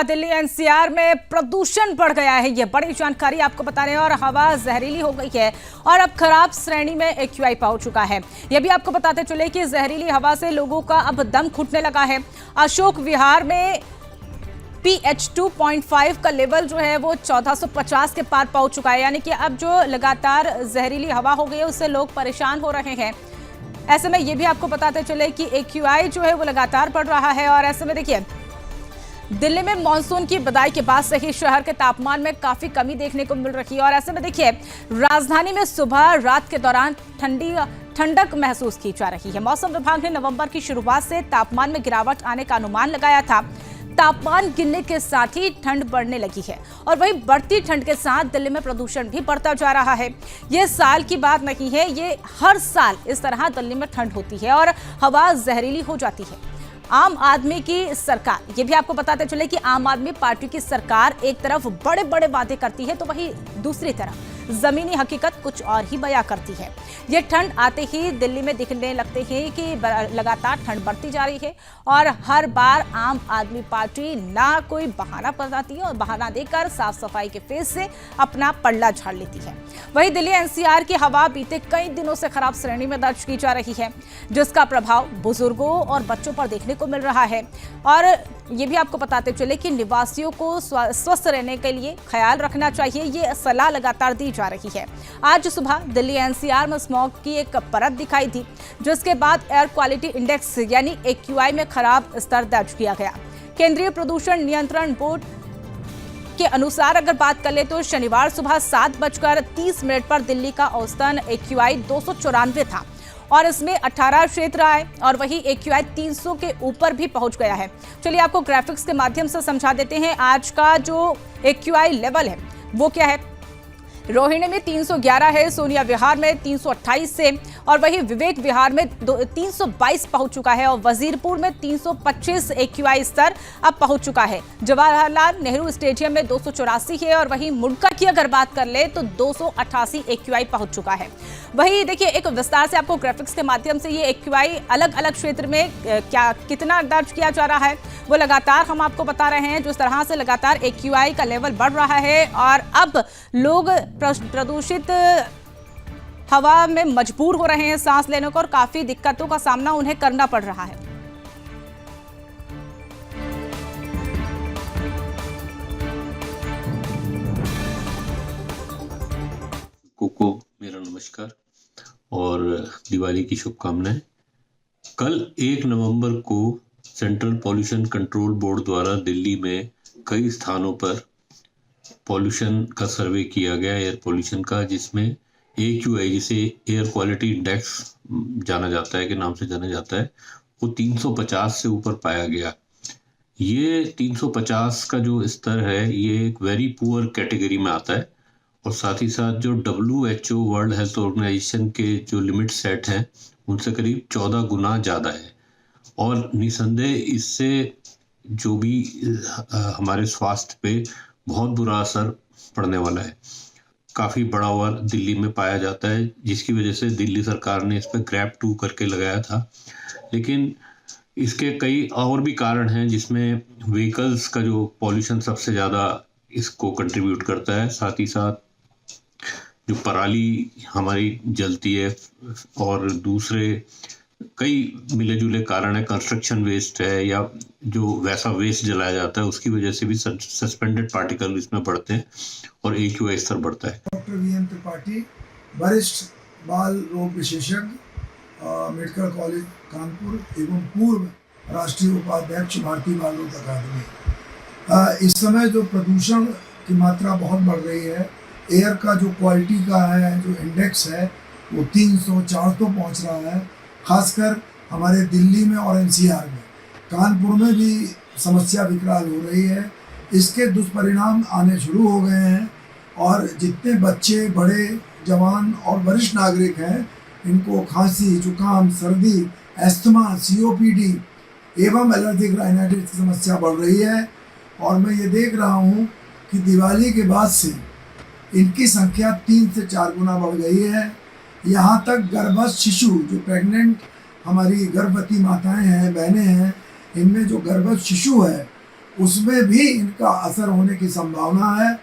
Delhi NCR में प्रदूषण बढ़ गया है, ये बड़ी जानकारी आपको बता रहे हैं। और हवा जहरीली हो गई है और अब खराब श्रेणी में एक्यूआई पहुंच चुका है। ये भी आपको बताते चले कि जहरीली हवा से लोगों का अब दम घुटने लगा है। अशोक विहार में pH 2.5 का लेवल जो है वो 1450 के पार पहुंच चुका है। यानी कि अब जो लगातार जहरीली हवा हो गई है उससे लोग परेशान हो रहे हैं। ऐसे में ये भी आपको बताते चले कि एक्यूआई जो है वो लगातार बढ़ रहा है। और ऐसे में देखिए, दिल्ली में मानसून की विदाई के बाद से ही शहर के तापमान में काफी कमी देखने को मिल रही है। और ऐसे में देखिए, राजधानी में सुबह रात के दौरान ठंडक महसूस की जा रही है। मौसम विभाग ने नवंबर की शुरुआत से तापमान में गिरावट आने का अनुमान लगाया था। तापमान गिरने के साथ ही ठंड बढ़ने लगी है और वही बढ़ती ठंड के साथ दिल्ली में प्रदूषण भी बढ़ता जा रहा है। ये साल की बात नहीं है, ये हर साल इस तरह दिल्ली में ठंड होती है और हवा जहरीली हो जाती है। आम आदमी की सरकार, ये भी आपको बताते चले कि आम आदमी पार्टी की सरकार एक तरफ बड़े बड़े वादे करती है तो वहीं दूसरी तरफ जमीनी हकीकत कुछ और ही बयां करती है। ये ठंड आते ही दिल्ली में दिखने लगते हैं कि लगातार ठंड बढ़ती जा रही है और हर बार आम आदमी पार्टी ना कोई बहाना बताती है और बहाना देकर साफ सफाई के फेस से अपना पल्ला झाड़ लेती है। वहीं दिल्ली एनसीआर की हवा बीते कई दिनों से खराब श्रेणी में दर्ज की जा रही है, जिसका प्रभाव बुजुर्गों और बच्चों पर देखने को मिल रहा है। और ये भी आपको बताते चले कि निवासियों को स्वस्थ रहने के लिए ख्याल रखना चाहिए, ये सलाह लगातार दी जा रही है। आज सुबह दिल्ली एनसीआर में स्मॉग की एक परत दिखाई थी, जिसके बाद एयर क्वालिटी इंडेक्स यानी एक्यूआई में खराब स्तर दर्ज किया गया। केंद्रीय प्रदूषण नियंत्रण बोर्ड के अनुसार अगर बात कर ले तो शनिवार सुबह 7:30 पर दिल्ली का औसतन एक्यूआई 294 था और इसमें 18 क्षेत्र आए और वही एक्यूआई 300 के ऊपर भी पहुंच गया है। चलिए आपको ग्राफिक्स के माध्यम से समझा देते हैं आज का जो एक्यूआई लेवल है वो क्या है। रोहिणी में 311 है, सोनिया विहार में 328 से और वही विवेक विहार में 322 पहुंच चुका है और वजीरपुर में 325 एक्यूआई स्तर अब पहुंच चुका है। जवाहरलाल नेहरू स्टेडियम में 284 है और वही मुंडका की अगर बात कर ले तो 288 एक्यूआई पहुंच चुका है। वही देखिए, एक विस्तार से आपको ग्राफिक्स के माध्यम से ये एक्यूआई अलग अलग क्षेत्र में कितना दर्ज किया जा रहा है वो लगातार हम आपको बता रहे हैं। जिस तरह से लगातार एक्यूआई का लेवल बढ़ रहा है और अब लोग प्रदूषित हवा में मजबूर हो रहे हैं सांस लेने को और काफी दिक्कतों का सामना उन्हें करना पड़ रहा है। को मेरा नमस्कार और दिवाली की शुभकामनाएं। कल 1 नवंबर को सेंट्रल पॉल्यूशन कंट्रोल बोर्ड द्वारा दिल्ली में कई स्थानों पर पॉल्यूशन का सर्वे किया गया, एयर पॉल्यूशन का, जिसमें एक्यूआई, जिसे एयर क्वालिटी इंडेक्स जाना जाता है के नाम से जाना जाता है, वो 350 से ऊपर पाया गया। ये 350 का जो स्तर है ये एक वेरी पुअर कैटेगरी में आता है और साथ ही साथ जो WHO वर्ल्ड हेल्थ ऑर्गेनाइजेशन के जो लिमिट सेट हैं उनसे करीब 14 गुना ज़्यादा है। और निसंदेह इससे जो भी हमारे स्वास्थ्य पे बहुत बुरा असर पड़ने वाला है। काफ़ी बड़ा ओवर दिल्ली में पाया जाता है, जिसकी वजह से दिल्ली सरकार ने इस पर ग्रैब 2 करके लगाया था। लेकिन इसके कई और भी कारण हैं, जिसमें व्हीकल्स का जो पॉल्यूशन सबसे ज़्यादा इसको कंट्रीब्यूट करता है। साथ ही साथ जो पराली हमारी जलती है और दूसरे कई मिले जुले कारण है, कंस्ट्रक्शन वेस्ट है या जो वैसा वेस्ट जलाया जाता है उसकी वजह से भी सस्पेंडेड पार्टिकल इसमें बढ़ते हैं और एक्यूआई स्तर बढ़ता है। डॉक्टर वीएन त्रिपाठी, वरिष्ठ बाल रोग विशेषज्ञ, मेडिकल कॉलेज कानपुर एवं पूर्व राष्ट्रीय उपाध्यक्ष भारतीय बाल रोग अकादमी। इस समय जो प्रदूषण की मात्रा बहुत बढ़ रही है, एयर का जो क्वालिटी का है जो इंडेक्स है वो 300-400 पहुँच रहा है, खासकर हमारे दिल्ली में और एनसीआर में। कानपुर में भी समस्या विकराल हो रही है। इसके दुष्परिणाम आने शुरू हो गए हैं और जितने बच्चे, बड़े, जवान और वरिष्ठ नागरिक हैं, इनको खांसी, जुकाम, सर्दी, एस्थमा, COPD एवं एलर्जिक राइनाइटिस की समस्या बढ़ रही है। और मैं ये देख रहा हूँ कि दिवाली के बाद से इनकी संख्या 3 से 4 गुना बढ़ गई है। यहाँ तक गर्भस्थ शिशु, जो प्रेग्नेंट हमारी गर्भवती माताएं हैं, बहनें हैं, इनमें जो गर्भस्थ शिशु है उसमें भी इनका असर होने की संभावना है।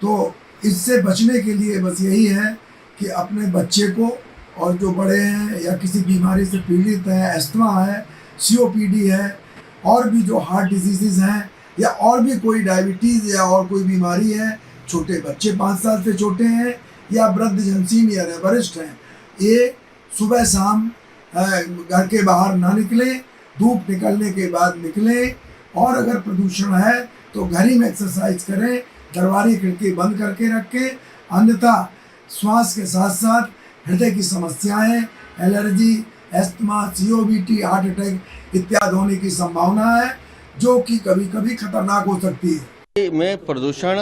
तो इससे बचने के लिए बस यही है कि अपने बच्चे को और जो बड़े हैं या किसी बीमारी से पीड़ित हैं, अस्थमा है, COPD है, और भी जो हार्ट डिजीज़ हैं या और भी कोई डायबिटीज़ या और कोई बीमारी है, छोटे बच्चे 5 साल से छोटे हैं या वृद्ध जन सीनियर है, वरिष्ठ हैं, ये सुबह शाम घर के बाहर ना निकलें, धूप निकलने के बाद निकलें, और अगर प्रदूषण है तो घर ही में एक्सरसाइज करें, दरवाजे खिड़की बंद करके रखें। अन्यथा श्वास के साथ साथ हृदय की समस्याएं, allergy, asthma, COPD, heart attack इत्यादि होने की संभावना है, जो कि कभी कभी खतरनाक हो सकती है। में प्रदूषण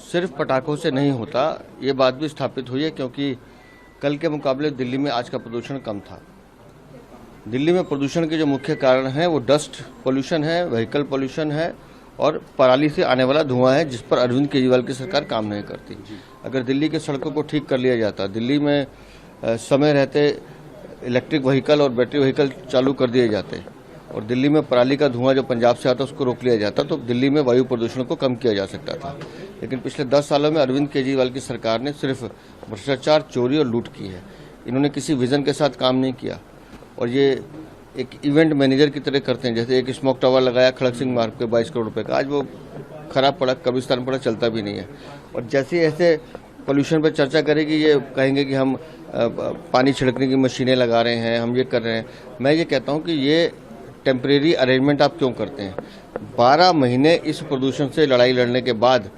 सिर्फ पटाखों से नहीं होता, ये बात भी स्थापित हुई है, क्योंकि कल के मुकाबले दिल्ली में आज का प्रदूषण कम था। दिल्ली में प्रदूषण के जो मुख्य कारण हैं वो डस्ट पोल्यूशन है, व्हीकल पोल्यूशन है और पराली से आने वाला धुआं है, जिस पर अरविंद केजरीवाल की सरकार काम नहीं करती। अगर दिल्ली के सड़कों को ठीक कर लिया जाता, दिल्ली में समय रहते इलेक्ट्रिक व्हीकल और बैटरी व्हीकल चालू कर दिए जाते और दिल्ली में पराली का धुआं जो पंजाब से आता उसको रोक लिया जाता, तो दिल्ली में वायु प्रदूषण को कम किया जा सकता था। लेकिन पिछले 10 सालों में अरविंद केजरीवाल की सरकार ने सिर्फ भ्रष्टाचार, चोरी और लूट की है। इन्होंने किसी विजन के साथ काम नहीं किया और ये एक इवेंट मैनेजर की तरह करते हैं। जैसे एक स्मोक टावर लगाया खड़क सिंह मार्ग पे 22 करोड़ रुपए का, आज वो खराब पड़ा, कब्रिस्तान पड़ा, चलता भी नहीं है। और जैसे ऐसे पोल्यूशन पर चर्चा करेगी, ये कहेंगे कि हम पानी छिड़कने की मशीनें लगा रहे हैं, हम ये कर रहे हैं। मैं ये कहता हूँ कि ये टेम्परेरी अरेंजमेंट आप क्यों करते हैं? 12 महीने इस प्रदूषण से लड़ाई लड़ने के बाद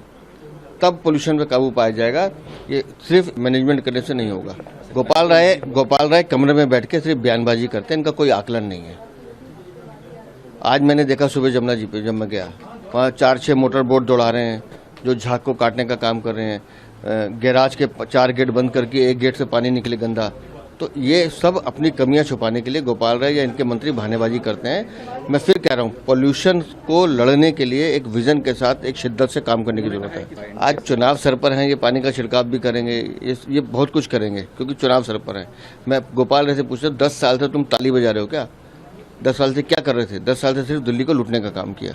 तब पोल्यूशन पे काबू पाया जाएगा। ये सिर्फ मैनेजमेंट करने से नहीं होगा। गोपाल राय कमरे में बैठ के सिर्फ बयानबाजी करते हैं, इनका कोई आकलन नहीं है। आज मैंने देखा सुबह जमुना जी पे जब मैं गया, वहाँ 4-6 मोटर बोट दौड़ा रहे हैं जो झाग को काटने का काम कर रहे हैं। गैराज के 4 गेट बंद करके एक गेट से पानी निकले गंदा। तो ये सब अपनी कमियां छुपाने के लिए गोपाल राय या इनके मंत्री बहानेबाजी करते हैं। मैं फिर कह रहा हूँ, पोल्यूशन को लड़ने के लिए एक विजन के साथ एक शिद्दत से काम करने की जरूरत है। आज चुनाव सर पर हैं, ये पानी का छिड़काव भी करेंगे, ये बहुत कुछ करेंगे क्योंकि चुनाव सर पर है। मैं गोपाल राय से पूछ रहा हूँ, 10 साल से तुम ताली बजा रहे हो क्या? 10 साल से क्या कर रहे थे? 10 साल से सिर्फ दिल्ली को लूटने का काम किया।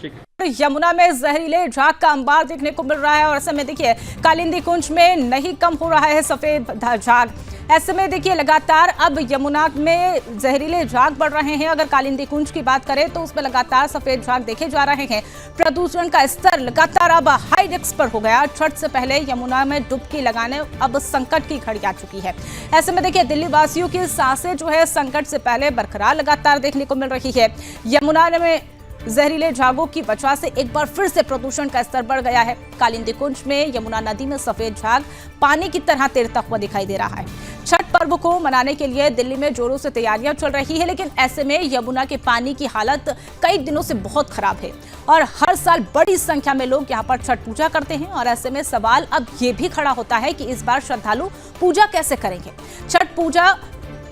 यमुना में जहरीले झाग का अंबार देखने को मिल रहा है और ऐसे में देखिए कालिंदी कुंज में नहीं कम हो रहा है सफेद झाग। ऐसे में देखिए लगातार अब यमुना में जहरीले झाग बढ़ रहे हैं। अगर कालिंदी कुंज की बात करें तो उसमें लगातार सफेद झाग देखे जा रहे हैं। प्रदूषण का स्तर लगातार अब हाई रिस्क पर हो गया। छठ से पहले यमुना में डुबकी लगाने अब संकट की घड़ी आ चुकी है। ऐसे में देखिए दिल्ली वासियों की सांसें जो है संकट से पहले बरकरार लगातार देखने को मिल रही है। यमुना में जहरीले झागों की वजह से एक बार फिर से प्रदूषण का स्तर बढ़ गया है। कालिंदी कुंज में यमुना नदी में सफेद झाग पानी की तरह तैरता हुआ दिखाई दे रहा है। छठ पर्व को मनाने के लिए दिल्ली में जोरों से तैयारियां चल रही है, लेकिन ऐसे में यमुना के पानी की हालत कई दिनों से बहुत खराब है और हर साल बड़ी संख्या में लोग यहां पर छठ पूजा करते हैं। और ऐसे में सवाल अब ये भी खड़ा होता है कि इस बार श्रद्धालु पूजा कैसे करेंगे। छठ पूजा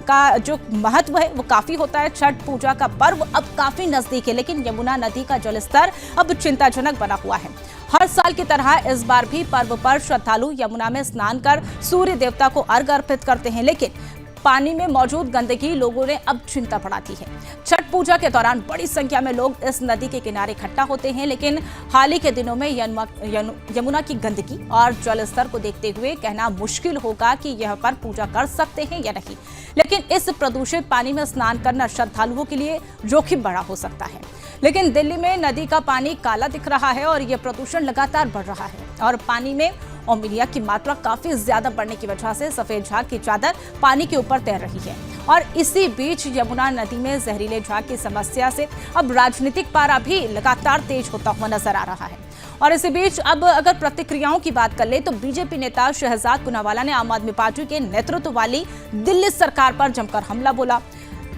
का जो महत्व है वो काफी होता है। छठ पूजा का पर्व अब काफी नजदीक है, लेकिन यमुना नदी का जलस्तर अब चिंताजनक बना हुआ है। हर साल की तरह इस बार भी पर्व पर श्रद्धालु यमुना में स्नान कर सूर्य देवता को अर्घ अर्पित करते हैं, लेकिन पानी में मौजूद गंदगी लोगों ने अब चिंता बढ़ा दी है। छठ पूजा के दौरान बड़ी संख्या में लोग इस नदी के किनारे इकट्ठा होते हैं, लेकिन हाल ही के दिनों में यमुना की गंदगी और जल स्तर को देखते हुए कहना मुश्किल होगा कि यह पर पूजा कर सकते हैं या नहीं। लेकिन इस प्रदूषित पानी में स्नान करना श्रद्धालुओं के लिए जोखिम बड़ा हो सकता है। लेकिन दिल्ली में नदी का पानी काला दिख रहा है और यह प्रदूषण लगातार बढ़ रहा है और पानी में अमोनिया की मात्रा काफी ज्यादा बढ़ने की वजह से सफेद झाग की चादर पानी के ऊपर तैर रही है। और इसी बीच यमुना नदी में जहरीले झाग की समस्या से अब राजनीतिक पारा भी लगातार तेज होता हुआ नजर आ रहा है। और इसी बीच अब अगर प्रतिक्रियाओं की बात कर ले तो बीजेपी नेता शहजाद पूनावाला ने आम आदमी पार्टी के नेतृत्व वाली दिल्ली सरकार पर जमकर हमला बोला।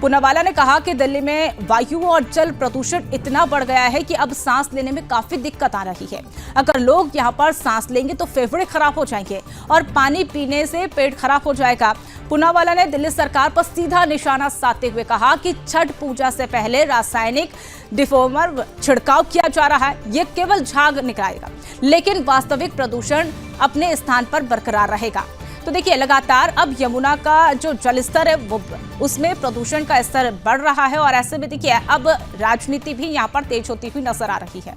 पूनावाला ने कहा कि दिल्ली में वायु और जल प्रदूषण इतना बढ़ गया है कि अब सांस लेने में काफी दिक्कत आ रही है। अगर लोग यहां पर सांस लेंगे तो फेफड़े खराब हो जाएंगे और पानी पीने से पेट खराब हो जाएगा। पूनावाला ने दिल्ली सरकार पर सीधा निशाना साधते हुए कहा कि छठ पूजा से पहले रासायनिक डिफोमर छिड़काव किया जा रहा है, ये केवल झाग निकालेगा, लेकिन वास्तविक प्रदूषण अपने स्थान पर बरकरार रहेगा। तो देखिए लगातार अब यमुना का जो जलस्तर है वो उसमें प्रदूषण का स्तर बढ़ रहा है और ऐसे में देखिए अब राजनीति भी यहाँ पर तेज होती हुई नजर आ रही है।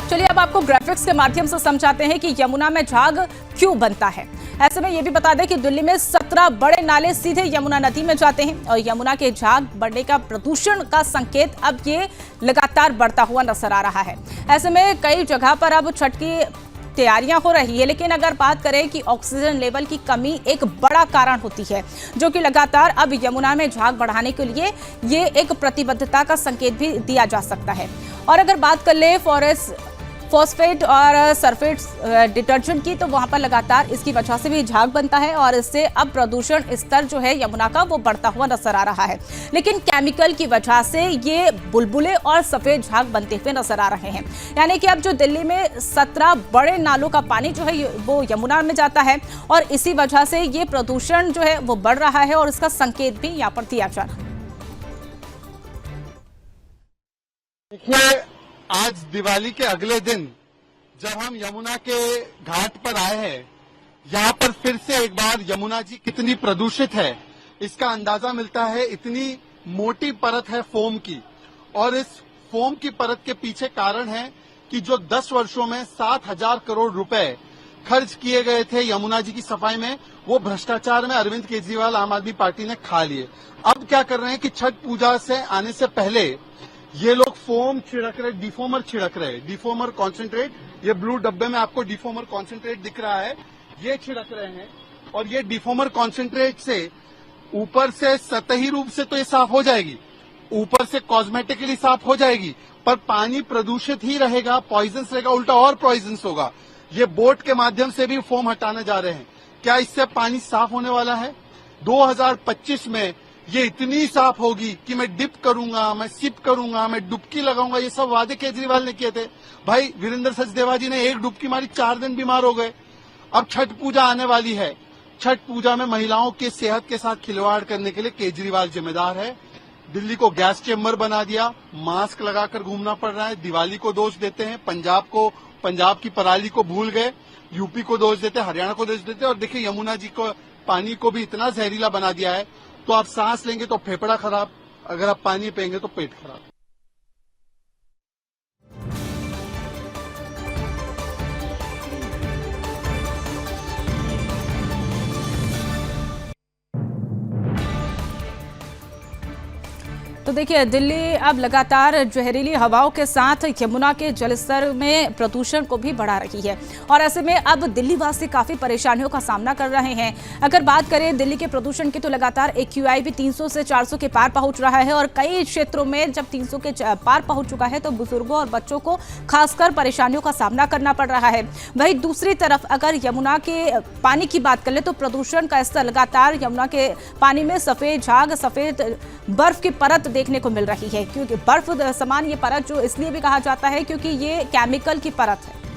चलिए अब आपको ग्राफिक्स के माध्यम से समझाते हैं कि यमुना में झाग क्यों बनता है। ऐसे में ये भी बता दें कि दिल्ली में 17 बड़े नाले सीधे यमुना नदी में जाते हैं और यमुना के झाग बढ़ने का प्रदूषण का संकेत अब ये लगातार बढ़ता हुआ नजर आ रहा है। ऐसे में कई जगह पर अब छठ की तैयारियां हो रही है, लेकिन अगर बात करें कि ऑक्सीजन लेवल की कमी एक बड़ा कारण होती है, जो कि लगातार अब यमुना में झाग बढ़ाने के लिए ये एक प्रतिबद्धता का संकेत भी दिया जा सकता है। और अगर बात कर ले फॉस्फेट और सल्फेट डिटर्जेंट की, तो वहां पर लगातार इसकी वजह से भी झाग बनता है और इससे अब प्रदूषण स्तर जो है यमुना का वो बढ़ता हुआ नजर आ रहा है। लेकिन केमिकल की वजह से ये बुलबुले और सफेद झाग बनते हुए नजर आ रहे हैं। यानी कि अब जो दिल्ली में 17 बड़े नालों का पानी जो है वो यमुना में जाता है और इसी वजह से ये प्रदूषण जो है वो बढ़ रहा है और इसका संकेत भी यहाँ पर दिया जा रहा है। देखिए, आज दिवाली के अगले दिन जब हम यमुना के घाट पर आए हैं, यहाँ पर फिर से एक बार यमुना जी कितनी प्रदूषित है इसका अंदाजा मिलता है। इतनी मोटी परत है फोम की, और इस फोम की परत के पीछे कारण है कि जो 10 वर्षों में 7,000 करोड़ रुपए खर्च किए गए थे यमुना जी की सफाई में, वो भ्रष्टाचार में अरविंद केजरीवाल आम आदमी पार्टी ने खा लिए। अब क्या कर रहे हैं कि छठ पूजा से आने से पहले ये लोग फोम छिड़क रहे, डिफोमर छिड़क रहे, डिफोमर कॉन्सेंट्रेट, ये ब्लू डब्बे में आपको डिफोमर कॉन्सेंट्रेट दिख रहा है, ये छिड़क रहे हैं। और ये डिफोमर कॉन्सेंट्रेट से ऊपर से सतही रूप से तो ये साफ हो जाएगी, ऊपर से कॉस्मेटिकली साफ हो जाएगी, पर पानी प्रदूषित ही रहेगा, पॉइजन्स रहेगा, उल्टा और पॉइजन्स होगा। ये बोट के माध्यम से भी फोम हटाने जा रहे हैं। क्या इससे पानी साफ होने वाला है? 2025 में ये इतनी साफ होगी कि मैं डिप करूंगा, मैं सिप करूंगा, मैं डुबकी लगाऊंगा, ये सब वादे केजरीवाल ने किए थे। भाई वीरेंद्र सचदेवा जी ने एक डुबकी मारी, 4 दिन बीमार हो गए। अब छठ पूजा आने वाली है, छठ पूजा में महिलाओं की सेहत के साथ खिलवाड़ करने के लिए केजरीवाल जिम्मेदार है। दिल्ली को गैस चेम्बर बना दिया, मास्क लगाकर घूमना पड़ रहा है। दिवाली को दोष देते हैं, पंजाब की पराली को भूल गए, यूपी को दोष देते, हरियाणा को दोष देते, और देखिए यमुना जी को पानी को भी इतना जहरीला बना दिया है, तो आप सांस लेंगे तो फेफड़ा खराब, अगर आप पानी पिएंगे तो पेट खराब। तो देखिए, दिल्ली अब लगातार जहरीली हवाओं के साथ यमुना के जलस्तर में प्रदूषण को भी बढ़ा रही है और ऐसे में अब दिल्ली वासी काफी परेशानियों का सामना कर रहे हैं। अगर बात करें दिल्ली के प्रदूषण की, तो लगातार AQI भी 300 से 400 के पार पहुंच रहा है और कई क्षेत्रों में जब 300 के पार पहुंच चुका है तो बुजुर्गों और बच्चों को खासकर परेशानियों का सामना करना पड़ रहा है। वहीं दूसरी तरफ अगर यमुना के पानी की बात कर ले तो प्रदूषण का स्तर लगातार यमुना के पानी में सफेद झाग, सफेद बर्फ की परत देखने को मिल रही है, क्योंकि बर्फ समान ये परत जो इसलिए भी कहा जाता है क्योंकि ये केमिकल की परत है।